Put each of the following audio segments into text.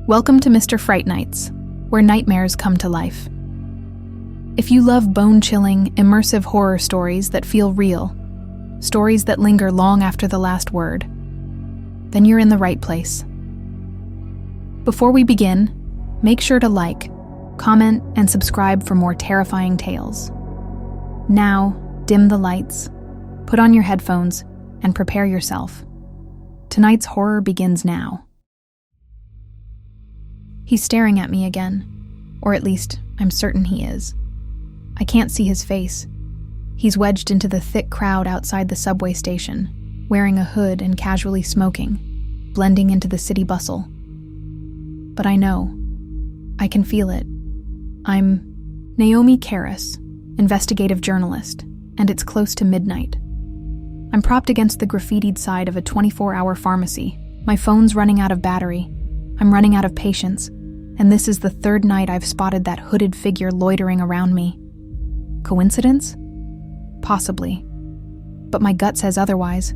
Welcome to Mr. Fright Nights, where nightmares come to life. If you love bone-chilling, immersive horror stories that feel real, stories that linger long after the last word, then you're in the right place. Before we begin, make sure to like, comment, and subscribe for more terrifying tales. Now, dim the lights, put on your headphones, and prepare yourself. Tonight's horror begins now. He's staring at me again, or at least I'm certain he is. I can't see his face. He's wedged into the thick crowd outside the subway station, wearing a hood and casually smoking, blending into the city bustle. But I know. I can feel it. I'm Naomi Karras, investigative journalist, and it's close to midnight. I'm propped against the graffitied side of a 24-hour pharmacy. My phone's running out of battery. I'm running out of patience, and this is the third night I've spotted that hooded figure loitering around me. Coincidence? Possibly. But my gut says otherwise,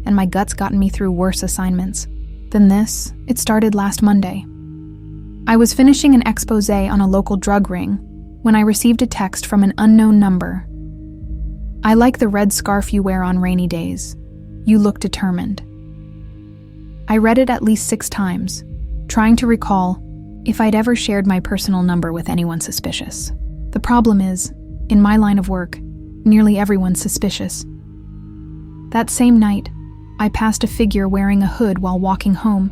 and my gut's gotten me through worse assignments than this. It started last Monday. I was finishing an expose on a local drug ring when I received a text from an unknown number. "I like the red scarf you wear on rainy days. You look determined." I read it at least 6 times, trying to recall if I'd ever shared my personal number with anyone suspicious. The problem is, in my line of work, nearly everyone's suspicious. That same night, I passed a figure wearing a hood while walking home.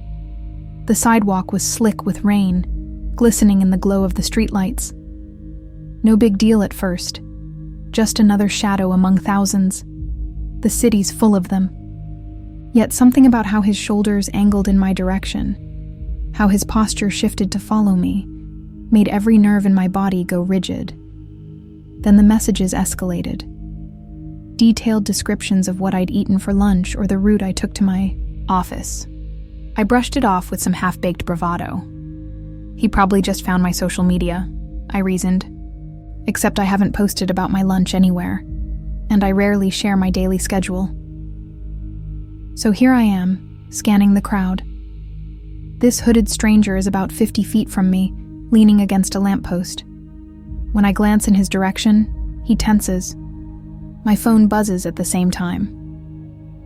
The sidewalk was slick with rain, glistening in the glow of the streetlights. No big deal at first. Just another shadow among thousands. The city's full of them. Yet something about how his shoulders angled in my direction, how his posture shifted to follow me, made every nerve in my body go rigid. Then the messages escalated. Detailed descriptions of what I'd eaten for lunch or the route I took to my office. I brushed it off with some half-baked bravado. He probably just found my social media, I reasoned. Except I haven't posted about my lunch anywhere, and I rarely share my daily schedule. So here I am, scanning the crowd. This hooded stranger is about 50 feet from me, leaning against a lamppost. When I glance in his direction, he tenses. My phone buzzes at the same time.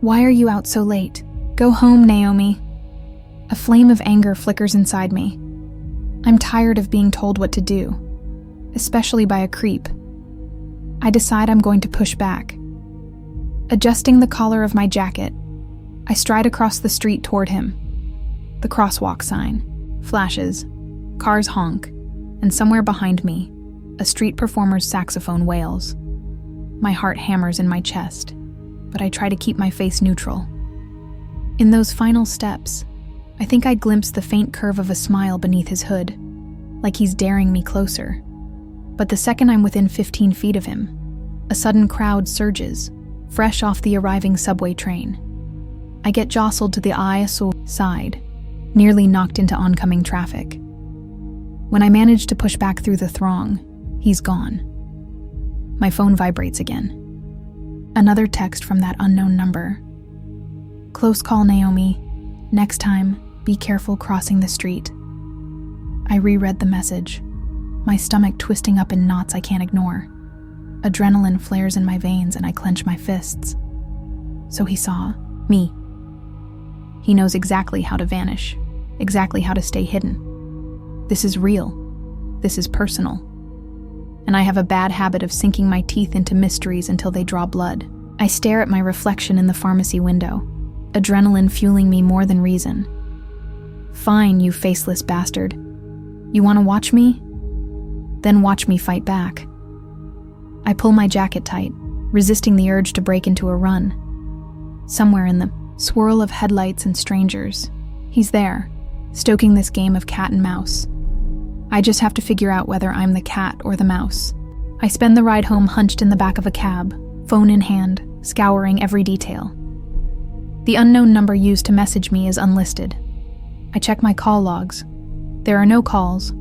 "Why are you out so late? Go home, Naomi." A flame of anger flickers inside me. I'm tired of being told what to do, especially by a creep. I decide I'm going to push back. Adjusting the collar of my jacket, I stride across the street toward him. The crosswalk sign flashes, cars honk, and somewhere behind me, a street performer's saxophone wails. My heart hammers in my chest, but I try to keep my face neutral. In those final steps, I think I glimpse the faint curve of a smile beneath his hood, like he's daring me closer. But the second I'm within 15 feet of him, a sudden crowd surges, fresh off the arriving subway train. I get jostled to the aisle side, nearly knocked into oncoming traffic. When I manage to push back through the throng, he's gone. My phone vibrates again. Another text from that unknown number. "Close call, Naomi. Next time, be careful crossing the street." I reread the message, my stomach twisting up in knots I can't ignore. Adrenaline flares in my veins and I clench my fists. So he saw me. He knows exactly how to vanish, exactly how to stay hidden. This is real. This is personal. And I have a bad habit of sinking my teeth into mysteries until they draw blood. I stare at my reflection in the pharmacy window, adrenaline fueling me more than reason. "Fine, you faceless bastard. You want to watch me? Then watch me fight back." I pull my jacket tight, resisting the urge to break into a run. Somewhere in the swirl of headlights and strangers, he's there, stoking this game of cat and mouse. I just have to figure out whether I'm the cat or the mouse. I spend the ride home hunched in the back of a cab, phone in hand, scouring every detail. The unknown number used to message me is unlisted. I check my call logs. There are no calls,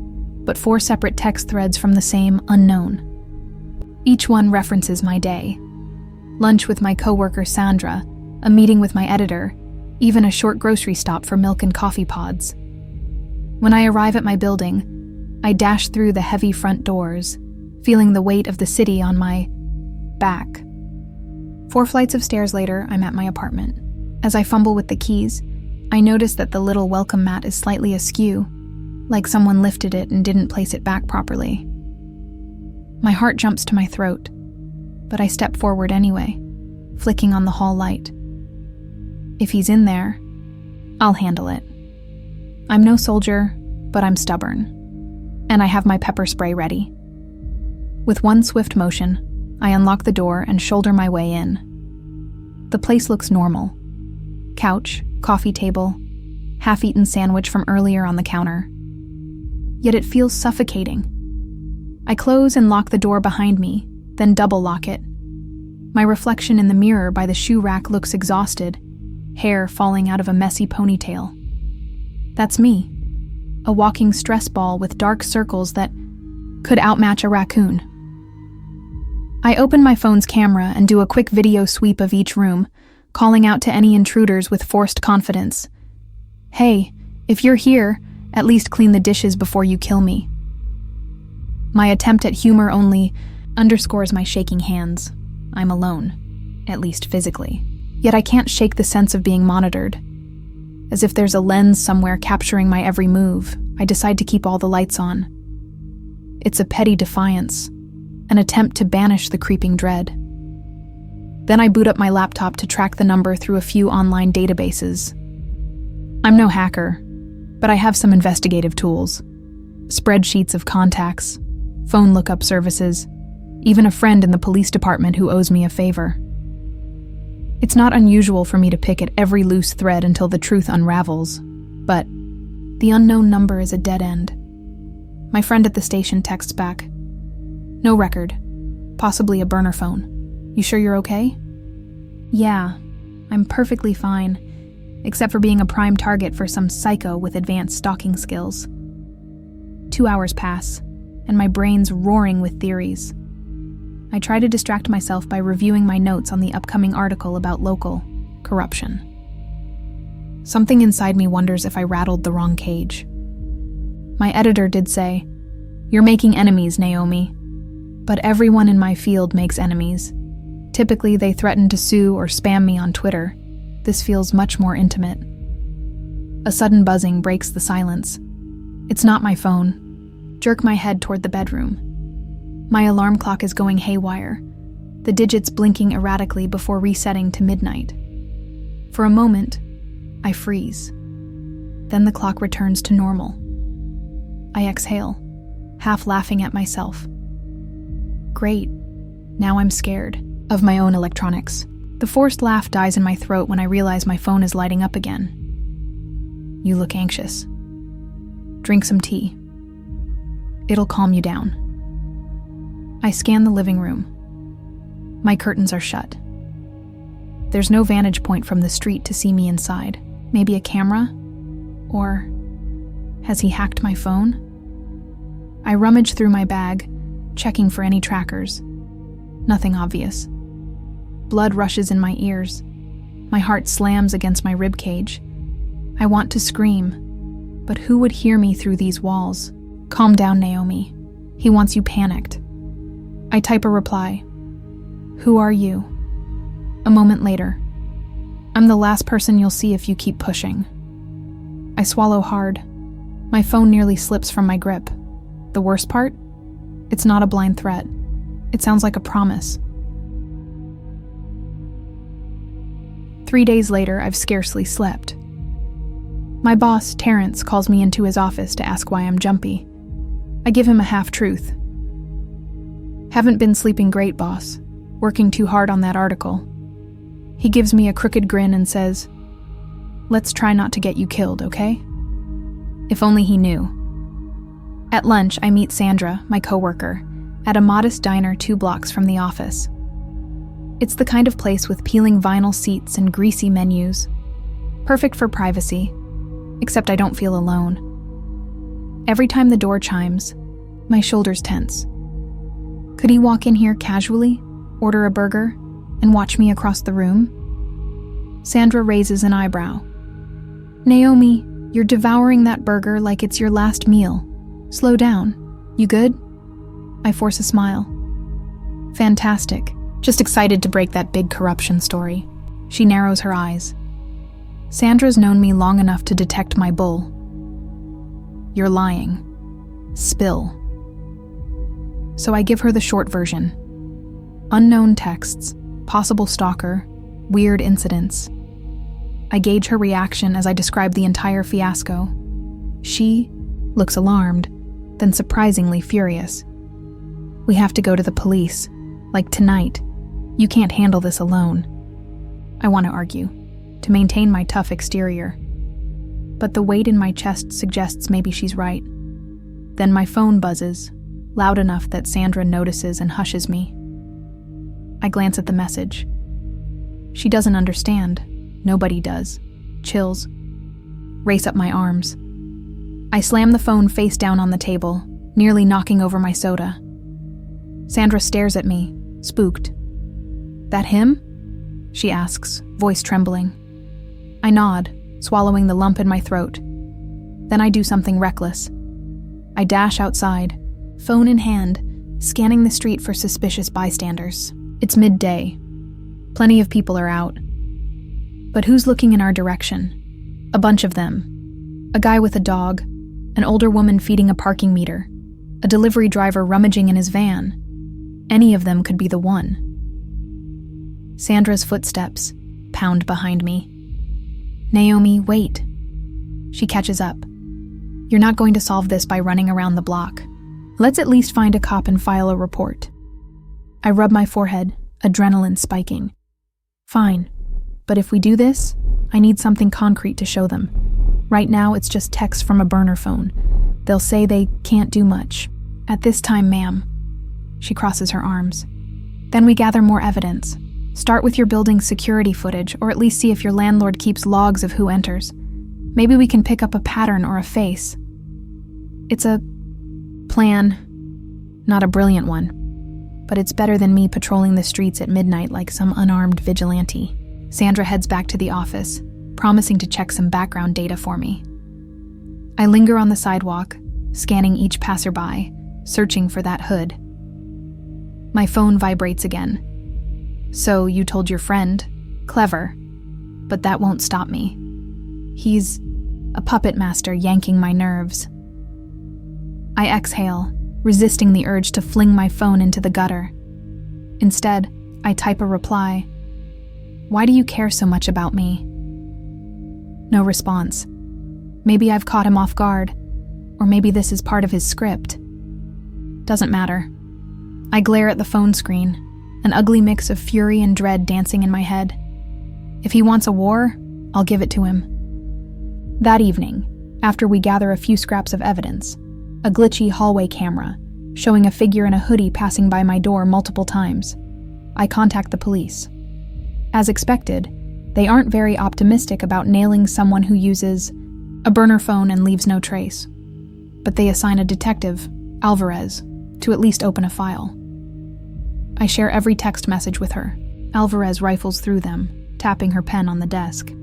but 4 separate text threads from the same unknown. Each one references my day. Lunch with my coworker Sandra, a meeting with my editor, even a short grocery stop for milk and coffee pods. When I arrive at my building, I dash through the heavy front doors, feeling the weight of the city on my back. 4 flights of stairs later, I'm at my apartment. As I fumble with the keys, I notice that the little welcome mat is slightly askew, like someone lifted it and didn't place it back properly. My heart jumps to my throat, but I step forward anyway, flicking on the hall light. If he's in there, I'll handle it. I'm no soldier, but I'm stubborn, and I have my pepper spray ready. With one swift motion, I unlock the door and shoulder my way in. The place looks normal. Couch, coffee table, half-eaten sandwich from earlier on the counter. Yet it feels suffocating. I close and lock the door behind me, then double lock it. My reflection in the mirror by the shoe rack looks exhausted, hair falling out of a messy ponytail. That's me, a walking stress ball with dark circles that could outmatch a raccoon. I open my phone's camera and do a quick video sweep of each room, calling out to any intruders with forced confidence. Hey, if you're here, at least clean the dishes before you kill me. My attempt at humor only underscores my shaking hands. I'm alone, at least physically. Yet I can't shake the sense of being monitored. As if there's a lens somewhere capturing my every move, I decide to keep all the lights on. It's a petty defiance, an attempt to banish the creeping dread. Then I boot up my laptop to track the number through a few online databases. I'm no hacker, but I have some investigative tools. Spreadsheets of contacts, phone lookup services, even a friend in the police department who owes me a favor. It's not unusual for me to pick at every loose thread until the truth unravels, but the unknown number is a dead end. My friend at the station texts back. No record. Possibly a burner phone. You sure you're okay? Yeah, I'm perfectly fine, except for being a prime target for some psycho with advanced stalking skills. 2 hours pass, and my brain's roaring with theories. I try to distract myself by reviewing my notes on the upcoming article about local corruption. Something inside me wonders if I rattled the wrong cage. My editor did say, "You're making enemies, Naomi." But everyone in my field makes enemies. Typically, they threaten to sue or spam me on Twitter. This feels much more intimate. A sudden buzzing breaks the silence. It's not my phone. Jerk my head toward the bedroom. My alarm clock is going haywire, the digits blinking erratically before resetting to midnight. For a moment, I freeze. Then the clock returns to normal. I exhale, half laughing at myself. Great. Now I'm scared of my own electronics. The forced laugh dies in my throat when I realize my phone is lighting up again. You look anxious. Drink some tea. It'll calm you down. I scan the living room. My curtains are shut. There's no vantage point from the street to see me inside. Maybe a camera? Or has he hacked my phone? I rummage through my bag, checking for any trackers. Nothing obvious. Blood rushes in my ears. My heart slams against my ribcage. I want to scream, but who would hear me through these walls? Calm down, Naomi. He wants you panicked. I type a reply. Who are you? A moment later. I'm the last person you'll see if you keep pushing. I swallow hard. My phone nearly slips from my grip. The worst part? It's not a blind threat. It sounds like a promise. 3 days later, I've scarcely slept. My boss, Terrence, calls me into his office to ask why I'm jumpy. I give him a half-truth. Haven't been sleeping great, boss. Working too hard on that article. He gives me a crooked grin and says, "Let's try not to get you killed, okay?" If only he knew. At lunch, I meet Sandra, my coworker, at a modest diner 2 blocks from the office. It's the kind of place with peeling vinyl seats and greasy menus. Perfect for privacy, except I don't feel alone. Every time the door chimes, my shoulders tense. Could he walk in here casually, order a burger, and watch me across the room? Sandra raises an eyebrow. "Naomi, You're devouring that burger like it's your last meal. Slow down. You good? I force a smile. Fantastic. Just excited to break that big corruption story. She narrows her eyes. Sandra's known me long enough to detect my bull. You're lying. Spill. So I give her the short version. Unknown texts, possible stalker, weird incidents. I gauge her reaction as I describe the entire fiasco. She looks alarmed, then surprisingly furious. We have to go to the police, like tonight. You can't handle this alone. I want to argue, to maintain my tough exterior. But the weight in my chest suggests maybe she's right. Then my phone buzzes, loud enough that Sandra notices and hushes me. I glance at the message. She doesn't understand. Nobody does. Chills. Race up my arms. I slam the phone face down on the table, nearly knocking over my soda. Sandra stares at me, spooked. That him? She asks, voice trembling. I nod, swallowing the lump in my throat. Then I do something reckless. I dash outside, phone in hand, scanning the street for suspicious bystanders. It's midday. Plenty of people are out. But who's looking in our direction? A bunch of them. A guy with a dog, an older woman feeding a parking meter, a delivery driver rummaging in his van. Any of them could be the one. Sandra's footsteps pound behind me. Naomi, wait. She catches up. You're not going to solve this by running around the block. Let's at least find a cop and file a report. I rub my forehead, adrenaline spiking. Fine, but if we do this, I need something concrete to show them. Right now, it's just text from a burner phone. They'll say they can't do much. At this time, ma'am. She crosses her arms. Then we gather more evidence. Start with your building's security footage, or at least see if your landlord keeps logs of who enters. Maybe we can pick up a pattern or a face. It's a plan, not a brilliant one, but it's better than me patrolling the streets at midnight like some unarmed vigilante. Sandra heads back to the office, promising to check some background data for me. I linger on the sidewalk, scanning each passerby, searching for that hood. My phone vibrates again. So you told your friend. Clever. But that won't stop me. He's a puppet master yanking my nerves. I exhale, resisting the urge to fling my phone into the gutter. Instead, I type a reply. Why do you care so much about me? No response. Maybe I've caught him off guard, or maybe this is part of his script. Doesn't matter. I glare at the phone screen, an ugly mix of fury and dread dancing in my head. If he wants a war, I'll give it to him. That evening, after we gather a few scraps of evidence, a glitchy hallway camera showing a figure in a hoodie passing by my door multiple times, I contact the police. As expected, they aren't very optimistic about nailing someone who uses a burner phone and leaves no trace. But they assign a detective, Alvarez, to at least open a file. I share every text message with her. Alvarez rifles through them, tapping her pen on the desk.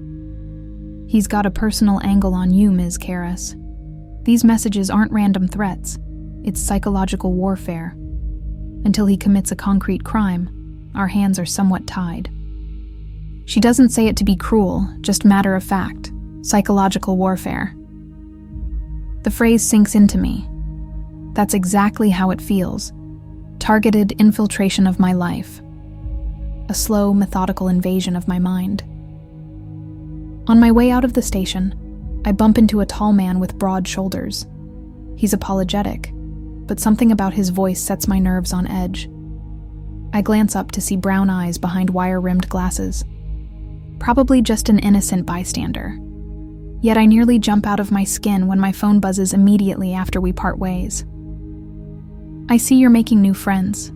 He's got a personal angle on you, Ms. Karras. These messages aren't random threats. It's psychological warfare. Until he commits a concrete crime, our hands are somewhat tied. She doesn't say it to be cruel, just matter of fact. Psychological warfare. The phrase sinks into me. That's exactly how it feels. Targeted infiltration of my life. A slow, methodical invasion of my mind. On my way out of the station, I bump into a tall man with broad shoulders. He's apologetic, but something about his voice sets my nerves on edge. I glance up to see brown eyes behind wire-rimmed glasses. Probably just an innocent bystander. Yet I nearly jump out of my skin when my phone buzzes immediately after we part ways. I see you're making new friends.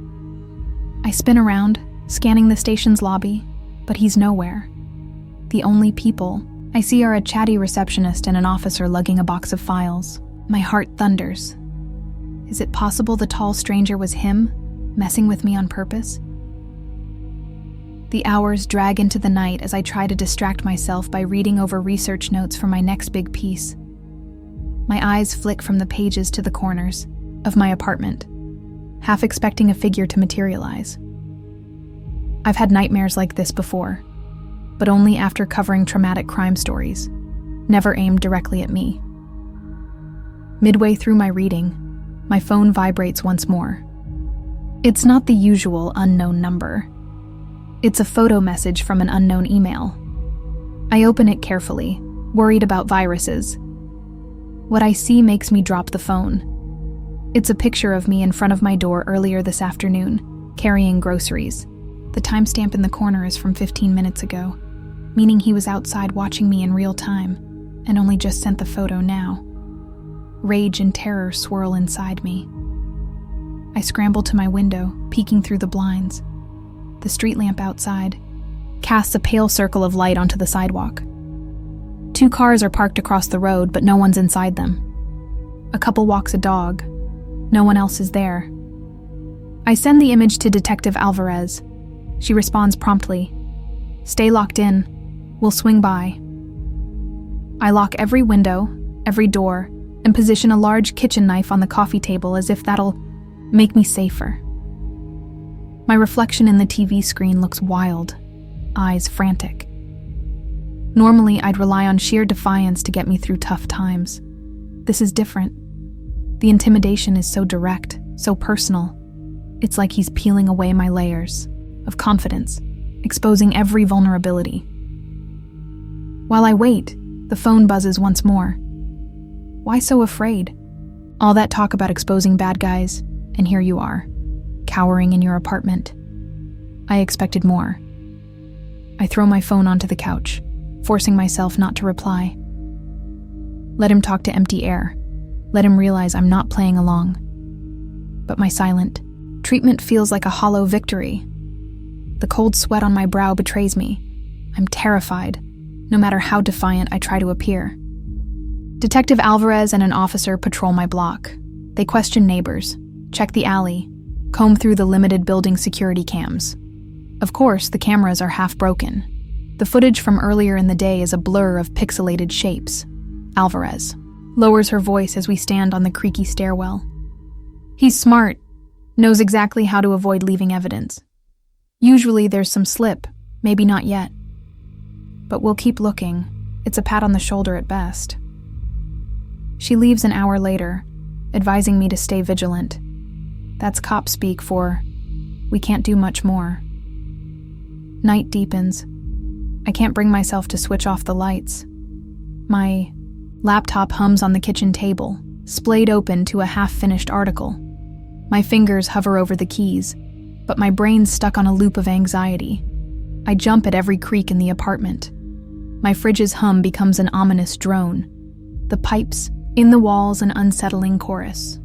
I spin around, scanning the station's lobby, but he's nowhere. The only people I see are a chatty receptionist and an officer lugging a box of files. My heart thunders. Is it possible the tall stranger was him, messing with me on purpose? The hours drag into the night as I try to distract myself by reading over research notes for my next big piece. My eyes flick from the pages to the corners of my apartment, half expecting a figure to materialize. I've had nightmares like this before, but only after covering traumatic crime stories, never aimed directly at me. Midway through my reading, my phone vibrates once more. It's not the usual unknown number. It's a photo message from an unknown email. I open it carefully, worried about viruses. What I see makes me drop the phone. It's a picture of me in front of my door earlier this afternoon, carrying groceries. The timestamp in the corner is from 15 minutes ago, meaning he was outside watching me in real time and only just sent the photo now. Rage and terror swirl inside me. I scramble to my window, peeking through the blinds. The street lamp outside casts a pale circle of light onto the sidewalk. 2 cars are parked across the road, but no one's inside them. A couple walks a dog. No one else is there. I send the image to Detective Alvarez. She responds promptly. "Stay locked in. We'll swing by." I lock every window, every door, and position a large kitchen knife on the coffee table as if that'll make me safer. My reflection in the TV screen looks wild, eyes frantic. Normally, I'd rely on sheer defiance to get me through tough times. This is different. The intimidation is so direct, so personal. It's like he's peeling away my layers of confidence, exposing every vulnerability. While I wait, the phone buzzes once more. Why so afraid? All that talk about exposing bad guys, and here you are, cowering in your apartment. I expected more. I throw my phone onto the couch, forcing myself not to reply. Let him talk to empty air. Let him realize I'm not playing along. But my silent treatment feels like a hollow victory. The cold sweat on my brow betrays me. I'm terrified, no matter how defiant I try to appear. Detective Alvarez and an officer patrol my block. They question neighbors, check the alley, comb through the limited building security cams. Of course, the cameras are half broken. The footage from earlier in the day is a blur of pixelated shapes. Alvarez lowers her voice as we stand on the creaky stairwell. He's smart, knows exactly how to avoid leaving evidence. Usually there's some slip, maybe not yet. But we'll keep looking. It's a pat on the shoulder at best. She leaves an hour later, advising me to stay vigilant. That's cop speak for, we can't do much more. Night deepens. I can't bring myself to switch off the lights. My laptop hums on the kitchen table, splayed open to a half-finished article. My fingers hover over the keys, but my brain's stuck on a loop of anxiety. I jump at every creak in the apartment. My fridge's hum becomes an ominous drone. The pipes in the walls an unsettling chorus.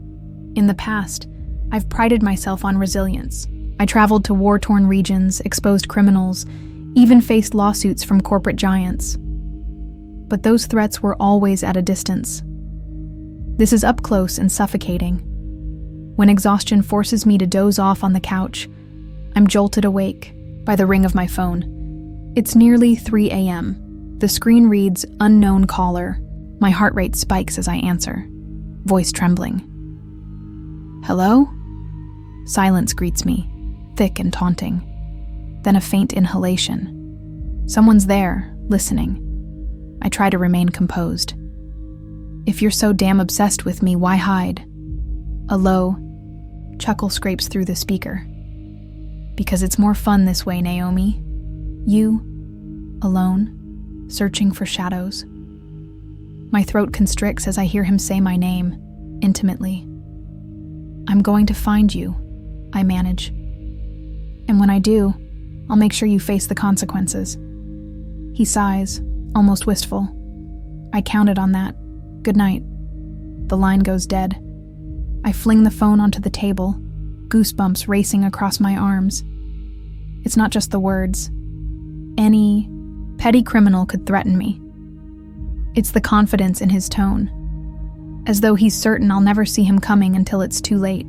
In the past, I've prided myself on resilience. I traveled to war-torn regions, exposed criminals, even faced lawsuits from corporate giants. But those threats were always at a distance. This is up close and suffocating. When exhaustion forces me to doze off on the couch, I'm jolted awake by the ring of my phone. It's nearly 3 a.m. The screen reads, "Unknown caller." My heart rate spikes as I answer, voice trembling. "Hello?" Silence greets me, thick and taunting. Then a faint inhalation. Someone's there, listening. I try to remain composed. "If you're so damn obsessed with me, why hide?" A low chuckle scrapes through the speaker. "Because it's more fun this way, Naomi. You, alone, searching for shadows." My throat constricts as I hear him say my name, intimately. "I'm going to find you," I manage. "And when I do, I'll make sure you face the consequences." He sighs, almost wistful. "I counted on that. Good night." The line goes dead. I fling the phone onto the table, goosebumps racing across my arms. It's not just the words. Any petty criminal could threaten me. It's the confidence in his tone, as though he's certain I'll never see him coming until it's too late.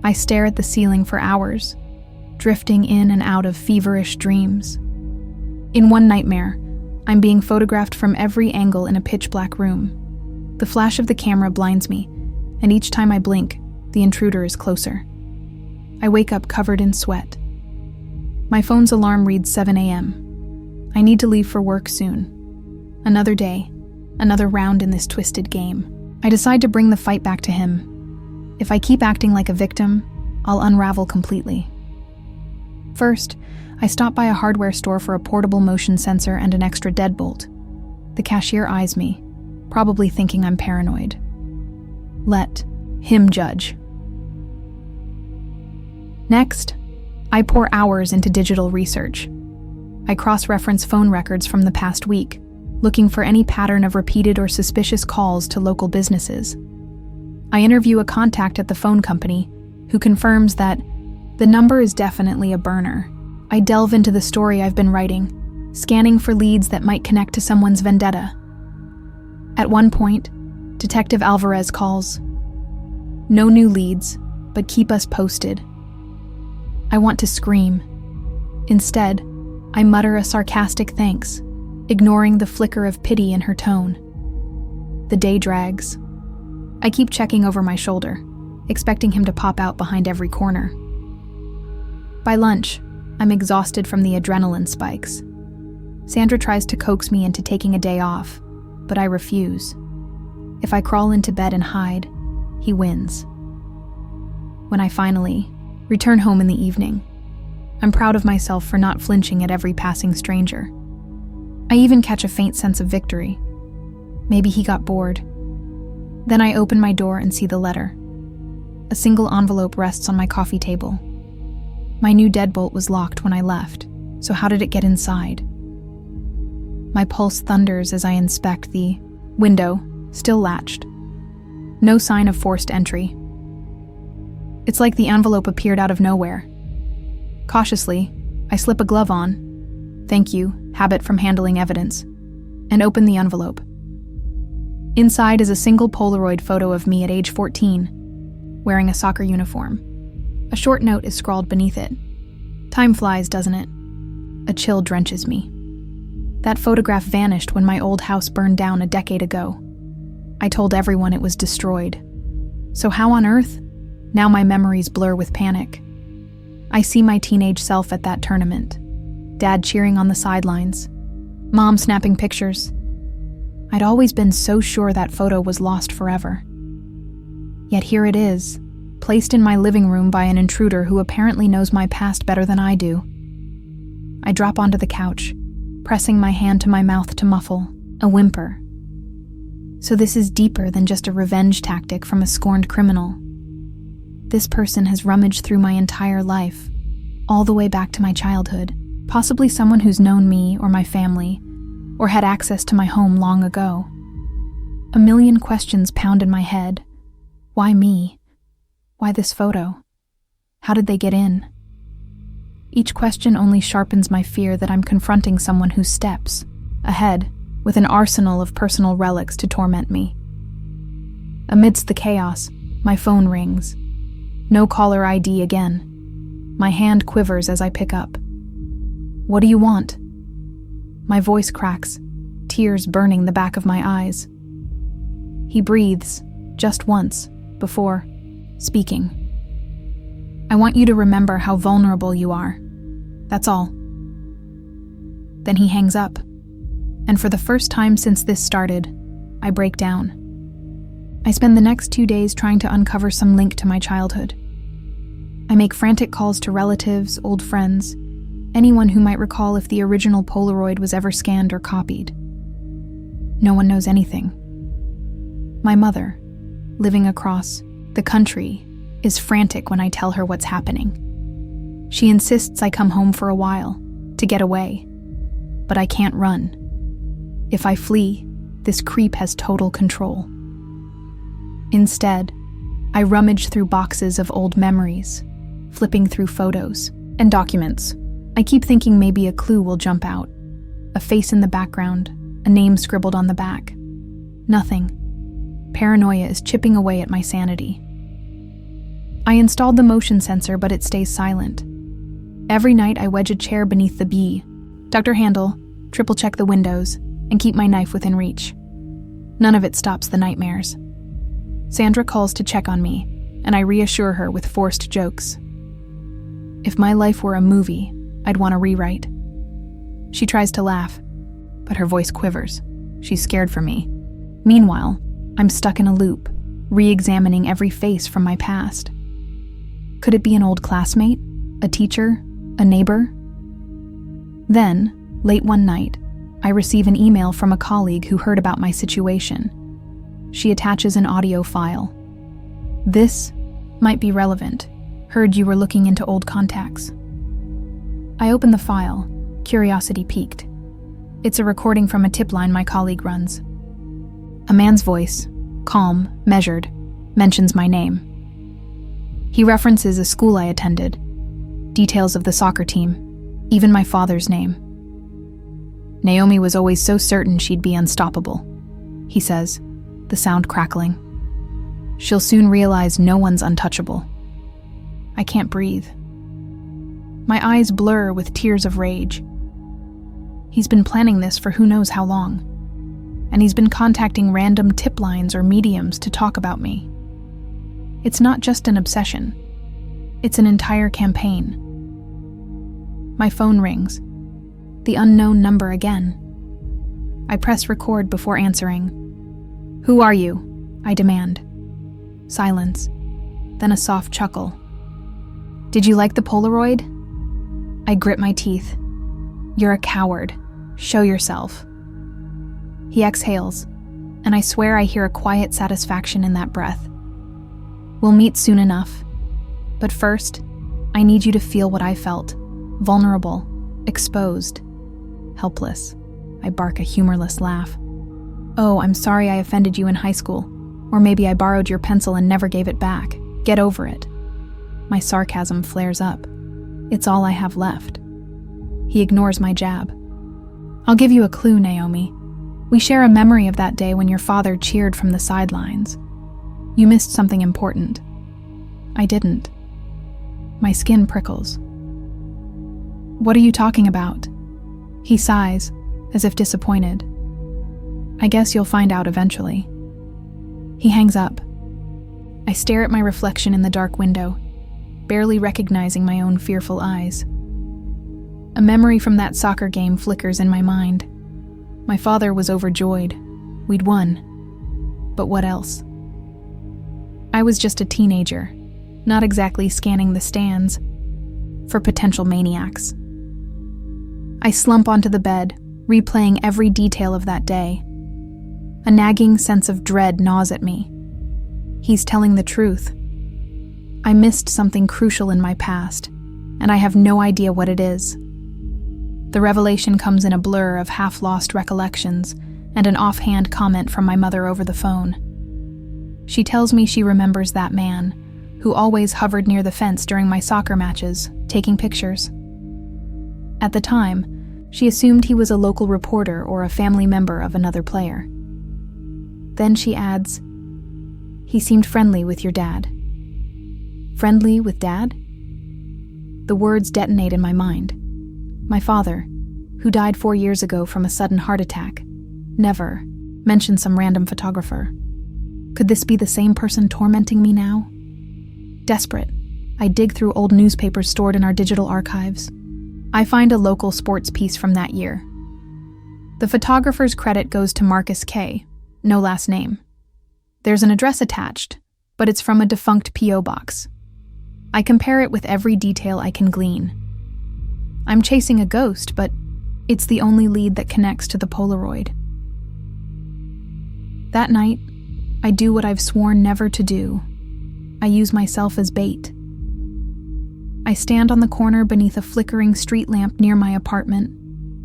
I stare at the ceiling for hours, drifting in and out of feverish dreams. In one nightmare, I'm being photographed from every angle in a pitch-black room. The flash of the camera blinds me, and each time I blink, the intruder is closer. I wake up covered in sweat. My phone's alarm reads 7 a.m. I need to leave for work soon. Another day, another round in this twisted game. I decide to bring the fight back to him. If I keep acting like a victim, I'll unravel completely. First, I stop by a hardware store for a portable motion sensor and an extra deadbolt. The cashier eyes me, probably thinking I'm paranoid. Let him judge. Next, I pour hours into digital research. I cross-reference phone records from the past week, looking for any pattern of repeated or suspicious calls to local businesses. I interview a contact at the phone company who confirms that the number is definitely a burner. I delve into the story I've been writing, scanning for leads that might connect to someone's vendetta. At one point, Detective Alvarez calls. No new leads, but keep us posted. I want to scream. Instead, I mutter a sarcastic thanks, ignoring the flicker of pity in her tone. The day drags. I keep checking over my shoulder, expecting him to pop out behind every corner. By lunch, I'm exhausted from the adrenaline spikes. Sandra tries to coax me into taking a day off, but I refuse. If I crawl into bed and hide, he wins. When I finally return home in the evening, I'm proud of myself for not flinching at every passing stranger. I even catch a faint sense of victory. Maybe he got bored. Then I open my door and see the letter. A single envelope rests on my coffee table. My new deadbolt was locked when I left, so how did it get inside? My pulse thunders as I inspect the window, still latched. No sign of forced entry. It's like the envelope appeared out of nowhere. Cautiously, I slip a glove on, thank you, habit from handling evidence, and open the envelope. Inside is a single Polaroid photo of me at age 14, wearing a soccer uniform. A short note is scrawled beneath it. Time flies, doesn't it? A chill drenches me. That photograph vanished when my old house burned down a decade ago. I told everyone it was destroyed. So how on earth? Now my memories blur with panic. I see my teenage self at that tournament. Dad cheering on the sidelines. Mom snapping pictures. I'd always been so sure that photo was lost forever. Yet here it is, placed in my living room by an intruder who apparently knows my past better than I do. I drop onto the couch, pressing my hand to my mouth to muffle a whimper. So this is deeper than just a revenge tactic from a scorned criminal. This person has rummaged through my entire life, all the way back to my childhood, possibly someone who's known me or my family, or had access to my home long ago. A million questions pound in my head. Why me? Why this photo? How did they get in? Each question only sharpens my fear that I'm confronting someone who steps ahead with an arsenal of personal relics to torment me. Amidst the chaos, my phone rings. No caller ID again. My hand quivers as I pick up. What do you want? My voice cracks, tears burning the back of my eyes. He breathes, just once, before speaking. I want you to remember how vulnerable you are. That's all. Then he hangs up, and for the first time since this started, I break down. I spend the next 2 days trying to uncover some link to my childhood. I make frantic calls to relatives, old friends, anyone who might recall if the original Polaroid was ever scanned or copied. No one knows anything. My mother, living across the country, is frantic when I tell her what's happening. She insists I come home for a while, to get away. But I can't run. If I flee, this creep has total control. Instead, I rummage through boxes of old memories, flipping through photos and documents. I keep thinking maybe a clue will jump out. A face in the background, a name scribbled on the back. Nothing. Paranoia is chipping away at my sanity. I installed the motion sensor, but it stays silent. Every night I wedge a chair beneath the bee, duck her handle, triple check the windows, and keep my knife within reach. None of it stops the nightmares. Sandra calls to check on me, and I reassure her with forced jokes. If my life were a movie, I'd want to rewrite. She tries to laugh, but her voice quivers. She's scared for me. Meanwhile, I'm stuck in a loop, re-examining every face from my past. Could it be an old classmate? A teacher? A neighbor? Then, late one night, I receive an email from a colleague who heard about my situation. She attaches an audio file. This might be relevant. Heard you were looking into old contacts. I open the file, curiosity piqued. It's a recording from a tip line my colleague runs. A man's voice, calm, measured, mentions my name. He references a school I attended, details of the soccer team, even my father's name. Naomi was always so certain she'd be unstoppable, he says, the sound crackling. She'll soon realize no one's untouchable. I can't breathe. My eyes blur with tears of rage. He's been planning this for who knows how long, and he's been contacting random tip lines or mediums to talk about me. It's not just an obsession. It's an entire campaign. My phone rings. The unknown number again. I press record before answering. "Who are you?" I demand. Silence, then a soft chuckle. "Did you like the Polaroid?" I grit my teeth. "You're a coward. Show yourself." He exhales, and I swear I hear a quiet satisfaction in that breath. "We'll meet soon enough. But first, I need you to feel what I felt. Vulnerable, exposed, helpless." I bark a humorless laugh. "Oh, I'm sorry I offended you in high school. Or maybe I borrowed your pencil and never gave it back. Get over it." My sarcasm flares up. It's all I have left. He ignores my jab. "I'll give you a clue, Naomi. We share a memory of that day when your father cheered from the sidelines. You missed something important." I didn't. My skin prickles. "What are you talking about?" He sighs, as if disappointed. "I guess you'll find out eventually." He hangs up. I stare at my reflection in the dark window, barely recognizing my own fearful eyes. A memory from that soccer game flickers in my mind. My father was overjoyed. We'd won. But what else? I was just a teenager, not exactly scanning the stands for potential maniacs. I slump onto the bed, replaying every detail of that day. A nagging sense of dread gnaws at me. He's telling the truth. I missed something crucial in my past, and I have no idea what it is. The revelation comes in a blur of half-lost recollections and an offhand comment from my mother over the phone. She tells me she remembers that man, who always hovered near the fence during my soccer matches, taking pictures. At the time, she assumed he was a local reporter or a family member of another player. Then she adds, "He seemed friendly with your dad." Friendly with Dad? The words detonate in my mind. My father, who died 4 years ago from a sudden heart attack, never mentioned some random photographer. Could this be the same person tormenting me now? Desperate, I dig through old newspapers stored in our digital archives. I find a local sports piece from that year. The photographer's credit goes to Marcus K., no last name. There's an address attached, but it's from a defunct P.O. box. I compare it with every detail I can glean. I'm chasing a ghost, but it's the only lead that connects to the Polaroid. That night, I do what I've sworn never to do. I use myself as bait. I stand on the corner beneath a flickering street lamp near my apartment,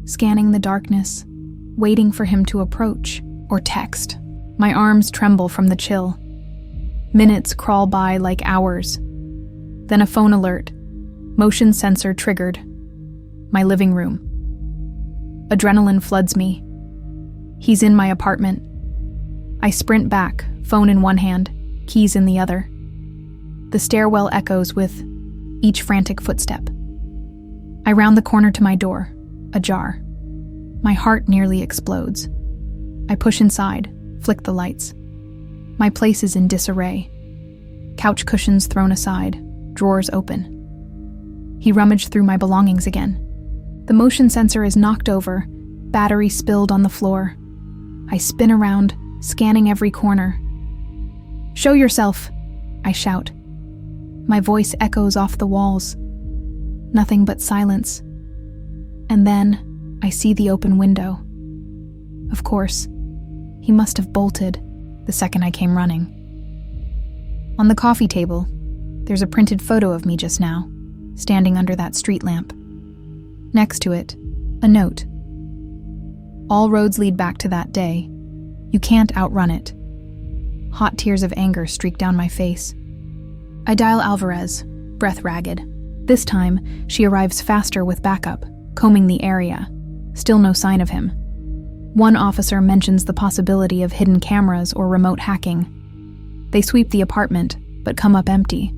scanning the darkness, waiting for him to approach or text. My arms tremble from the chill. Minutes crawl by like hours. Then a phone alert. Motion sensor triggered. My living room. Adrenaline floods me. He's in my apartment. I sprint back, phone in one hand, keys in the other. The stairwell echoes with each frantic footstep. I round the corner to my door, ajar. My heart nearly explodes. I push inside, flick the lights. My place is in disarray. Couch cushions thrown aside, drawers open. He rummaged through my belongings again. The motion sensor is knocked over, battery spilled on the floor. I spin around, scanning every corner. "Show yourself!" I shout. My voice echoes off the walls. Nothing but silence. And then, I see the open window. Of course, he must have bolted the second I came running. On the coffee table, there's a printed photo of me just now, standing under that street lamp. Next to it, a note. "All roads lead back to that day. You can't outrun it." Hot tears of anger streak down my face. I dial Alvarez, breath ragged. This time, she arrives faster with backup, combing the area. Still no sign of him. One officer mentions the possibility of hidden cameras or remote hacking. They sweep the apartment, but come up empty.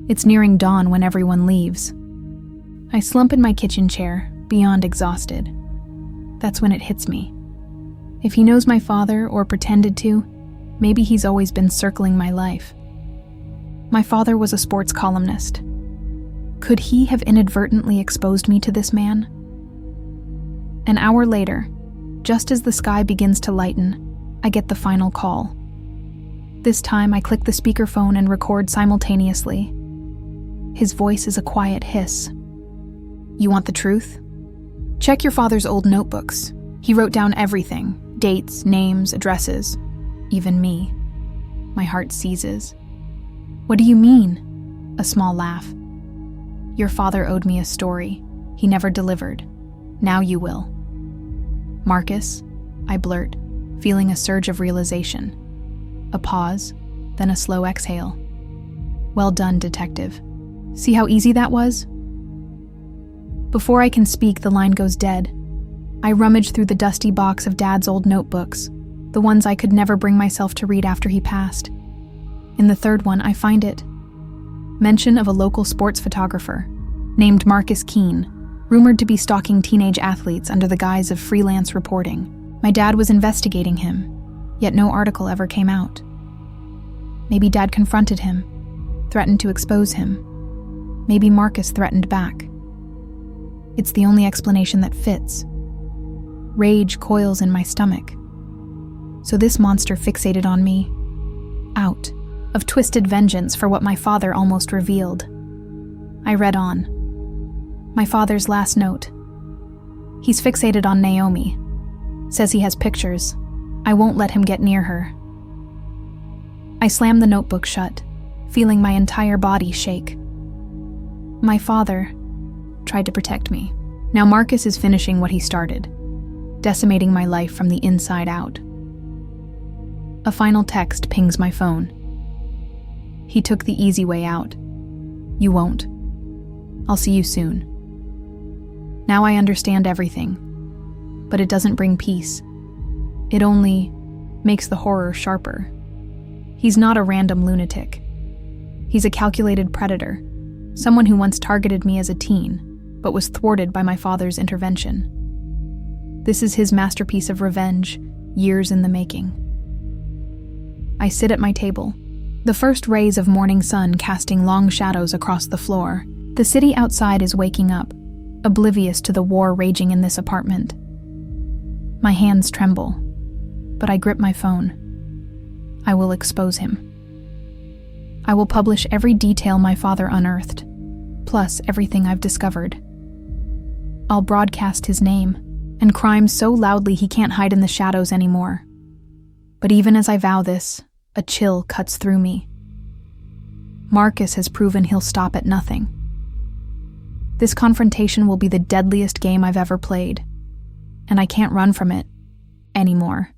It's nearing dawn when everyone leaves. I slump in my kitchen chair, beyond exhausted. That's when it hits me. If he knows my father, or pretended to, maybe he's always been circling my life. My father was a sports columnist. Could he have inadvertently exposed me to this man? An hour later, just as the sky begins to lighten, I get the final call. This time I click the speakerphone and record simultaneously. His voice is a quiet hiss. "You want the truth? Check your father's old notebooks. He wrote down everything, dates, names, addresses, even me." My heart seizes. "What do you mean?" A small laugh. "Your father owed me a story. He never delivered. Now you will." "Marcus," I blurt, feeling a surge of realization. A pause, then a slow exhale. "Well done, detective. See how easy that was?" Before I can speak, the line goes dead. I rummage through the dusty box of Dad's old notebooks, the ones I could never bring myself to read after he passed. In the third one, I find it. Mention of a local sports photographer, named Marcus Keene, rumored to be stalking teenage athletes under the guise of freelance reporting. My dad was investigating him, yet no article ever came out. Maybe Dad confronted him, threatened to expose him. Maybe Marcus threatened back. It's the only explanation that fits. Rage coils in my stomach. So this monster fixated on me, out of twisted vengeance for what my father almost revealed. I read on. My father's last note. He's fixated on Naomi. Says he has pictures. I won't let him get near her. I slam the notebook shut, feeling my entire body shake. My father tried to protect me. Now Marcus is finishing what he started, decimating my life from the inside out. A final text pings my phone. He took the easy way out. You won't. I'll see you soon. Now I understand everything, but it doesn't bring peace. It only makes the horror sharper. He's not a random lunatic. He's a calculated predator, someone who once targeted me as a teen, but was thwarted by my father's intervention. This is his masterpiece of revenge, years in the making. I sit at my table, the first rays of morning sun casting long shadows across the floor. The city outside is waking up, oblivious to the war raging in this apartment. My hands tremble, but I grip my phone. I will expose him. I will publish every detail my father unearthed, plus everything I've discovered. I'll broadcast his name and crimes so loudly he can't hide in the shadows anymore. But even as I vow this, a chill cuts through me. Marcus has proven he'll stop at nothing. This confrontation will be the deadliest game I've ever played, and I can't run from it anymore.